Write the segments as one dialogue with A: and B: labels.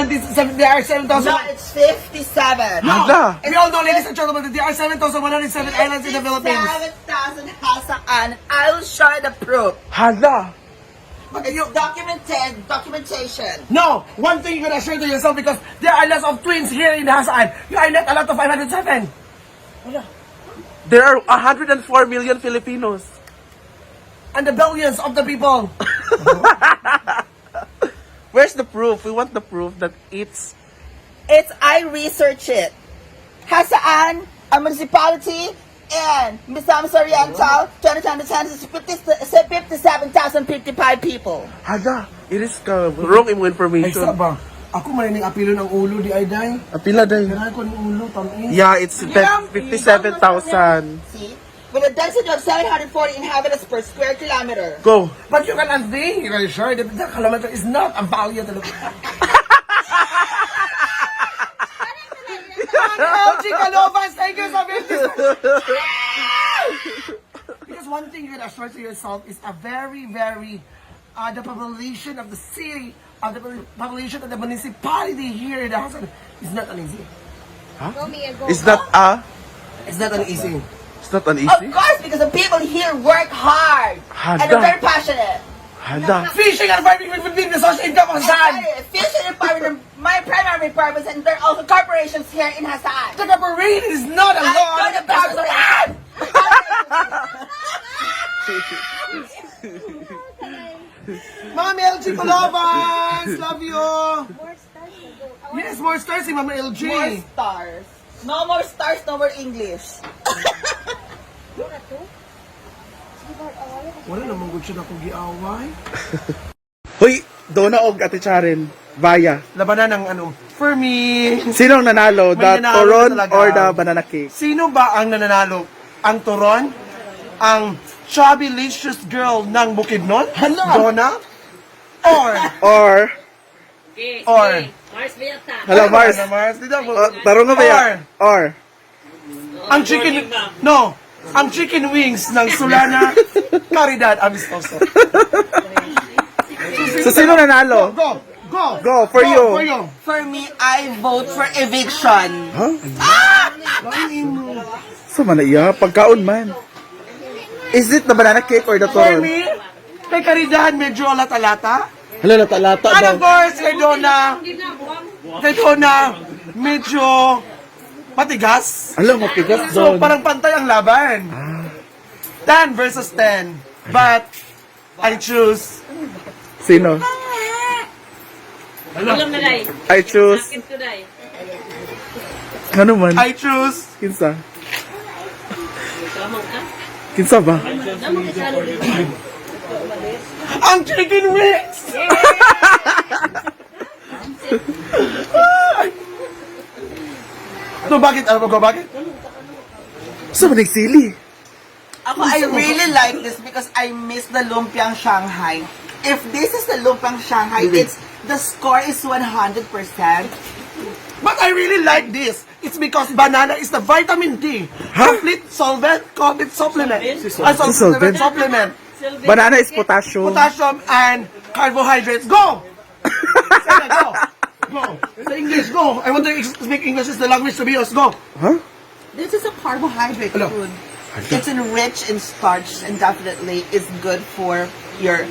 A: there are 7,000.
B: No, it's 57.
A: No.
C: Hala.
A: We all know, ladies and gentlemen, that there are 7,107 islands in the Philippines.
B: 7,000 hasaan. I will show you the proof.
C: Hala.
A: But
B: It's
A: you,
B: documentation.
A: no, one thing you gotta share to yourself because there are lots of twins here in Hasaan. You are not a lot of 507.
C: There are 104 million Filipinos.
A: And the billions of the people.
C: Where's the proof? We want the proof that it's...
B: I research it. Hasaan, a municipality, and Misamis Oriental, 57,055 people.
C: Hala. It is wrong
A: Ay,
C: information.
A: sa ba? Ako marinig apilo ng ulo di ay day.
C: Apila day.
A: Kailangan ko ng ulo, tamis.
C: Yeah, it's 57,000.
B: See? With a density of 740 inhabitants per square kilometer.
C: Go.
A: But you can think, you're sure that the kilometer is not a value to look at. LG Calovas, thank you so much. Because one thing you can assure to yourself is a very, the population of the city, of the population of the municipality here in the house is not uneasy.
C: Is that
A: It's not uneasy.
C: It's not an
B: Of
C: easy?
B: course, because the people here work hard. And they're very passionate.
C: Hala.
A: Fishing and farming will be the social income of Hassan.
B: Fishing and farming are my primary purpose, and there are also corporations here in Hassan.
A: The corporate is not a law.
B: I'm the corporation.
A: Mami LG Calovas, love you. Yes, more stars si Mama LG.
B: More stars. No more stars, no more English.
A: Wala namang good siya na kung giaway.
C: Hoy, Donna og Ate Charen. Vaya.
A: Labanan ng ano. For me,
C: Sinong nanalo?
A: May
C: The
A: nanalo
C: turon
A: talaga.
C: or the banana cake?
A: sino ba ang nananalo? Ang turon? Ang chubby-licious girl ng Bukidnon? Donna? Or
D: Mars Vieta.
C: Hello, Mars.
A: Ano, Mars? Dito ako.
C: Tarong nga ba yan? Or?
A: Ang chicken, no, ang chicken wings ng Sulana Caridad Amistoso.
C: So, sino nanalo?
A: Go!
C: Go, for you.
A: For you.
B: For me, I vote for eviction.
C: So, man iya, pagkaon man. Is it the banana cake or the
A: For
C: turon?
A: me, kay Caridad medyo lata-lata.
C: Hala, lata-lata
A: And
C: daw.
A: of course, kay Donna, medyo matigas.
C: Alam, mapigas
A: So,
C: doon.
A: parang pantay ang laban. 10 versus 10. But, I choose.
C: Sino?
D: Alam na day.
C: I choose.
D: Akin to day.
C: Ano man?
A: I choose.
C: Kinsa?
D: Kamang ka.
C: Kinsa ba?
D: Naman ka sa
A: Ang chicken wings! So, bakit? Alam mo ko bakit?
C: So, sili.
B: I really like this because I miss the Lumpiang Shanghai. If this is the Lumpiang Shanghai, the score is 100%.
A: But I really like this. It's because banana is the vitamin D. Complete solvent, complete supplement.
C: Solvent?
A: Supplement.
C: Banana is potassium.
A: Potassium and carbohydrates. Go! Say that, go! Go! Say English, go! I want to speak English is the language to be used. Go!
C: Huh?
B: This is a carbohydrate
A: Hello.
B: food. It's enriched in starch and definitely is good for your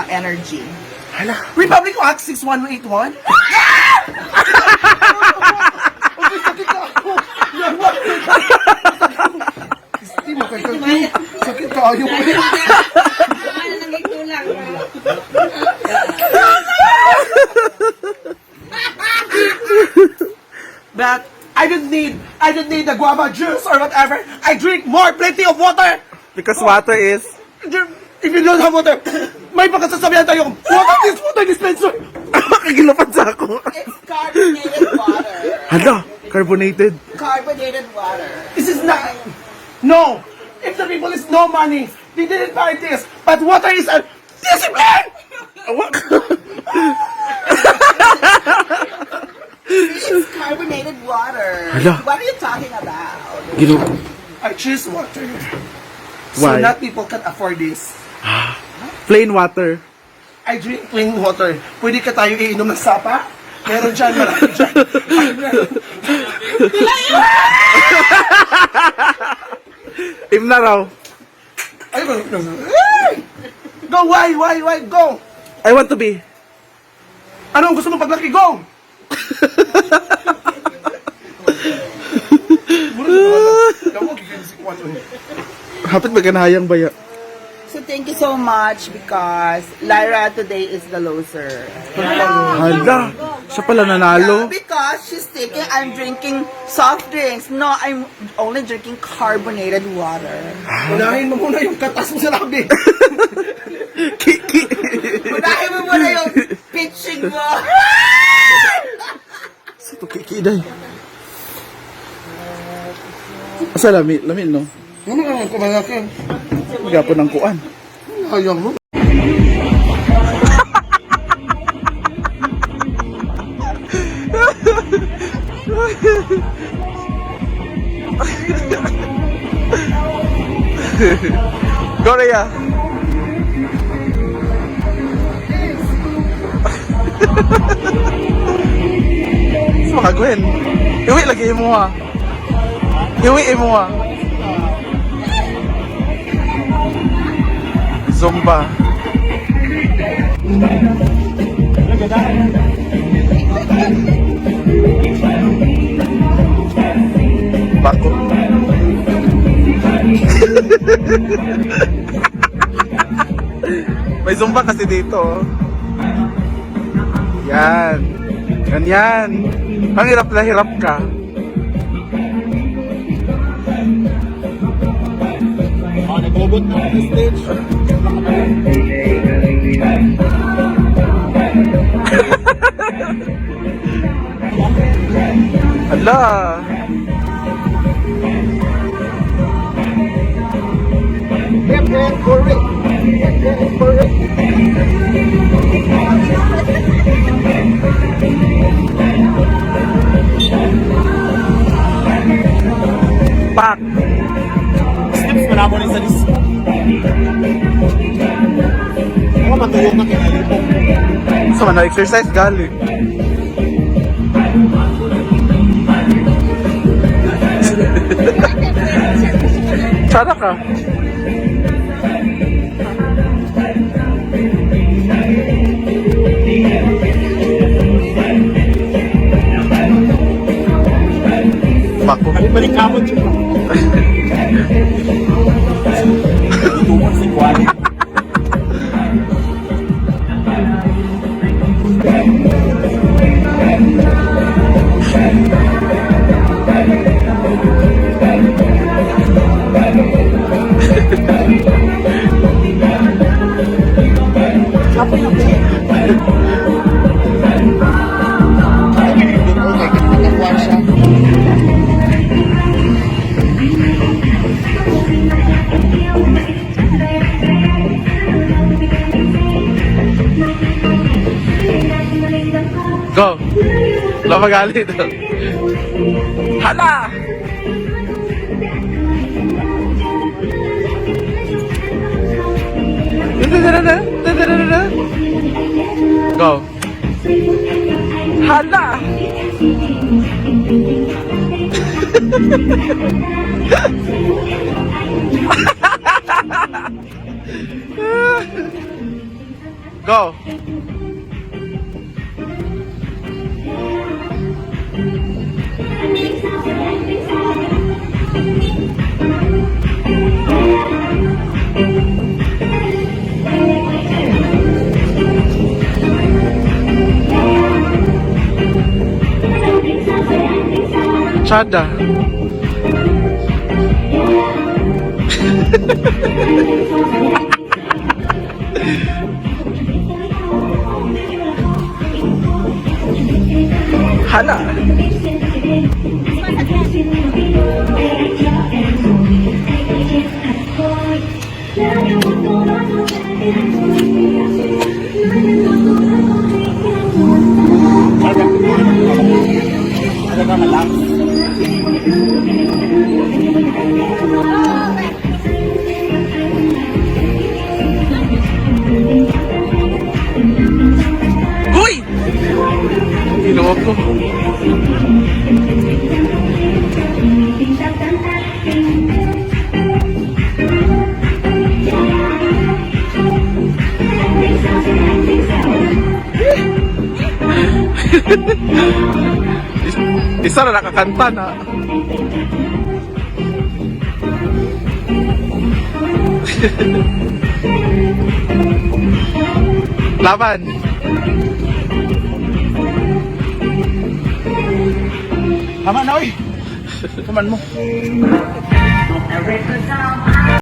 B: energy.
A: Republic Act 6181. Sakit ka ayaw mo.
D: Ano nang ito lang.
A: But I don't need the guava juice or whatever. I drink more, plenty of water.
C: Because water is...
A: If you don't have water, may pagkasasabihan tayo, water dispenser.
C: Kagilapan sa ako.
B: It's carbonated water.
C: Hala, carbonated.
B: Carbonated water.
A: This is not, no. If the people is no money, they didn't buy this. But water is a discipline.
B: It's carbonated water.
C: Hala.
B: What are you talking about?
C: Gino.
A: I choose water. So
C: Why?
A: not people can afford this.
C: Plain water.
A: I drink plain water. Pwede ka tayo iinom ng sapa? Meron dyan, marami dyan.
C: Im na raw.
A: Ay, go, why, go!
C: I want to be.
A: Anong gusto mo paglaki? Go!
C: Hapit ba ganahayang baya?
B: So thank you so much because Lyra today is the loser.
C: Hala, siya pala nanalo.
B: Because she's thinking I'm drinking soft drinks. No, I'm only drinking carbonated water.
A: Unahin mo muna yung katas mo sa labi.
C: Kiki.
B: Unahin mo muna yung pitching mo.
C: Sa to kiki day. Asa lami no?
A: Ano nga ang kumalakin?
C: Gapo ng kuan.
A: Ayang mo.
C: Korea. Mga Gwen. Iwi lagi mo ha. Iwi mo ha. Zumba. Bako. May zumba kasi dito. Yan. Ganyan. Ang hirap na hirap ka.
A: Nag-ubot na sa stage.
C: Ala. Pak.
A: Steps mo na mo sa list. Ako matulog na kinalipong.
C: Sa man exercise gali. Sana ka. Bako.
A: Balik ka mo dito. Tumang si Juan.
C: Go. Wala magalit. Hala! Go. Hala! Go. Chada. Hala. Uy! Isa na nakakanta na. Laban.
E: Tama na, oy. Taman mo.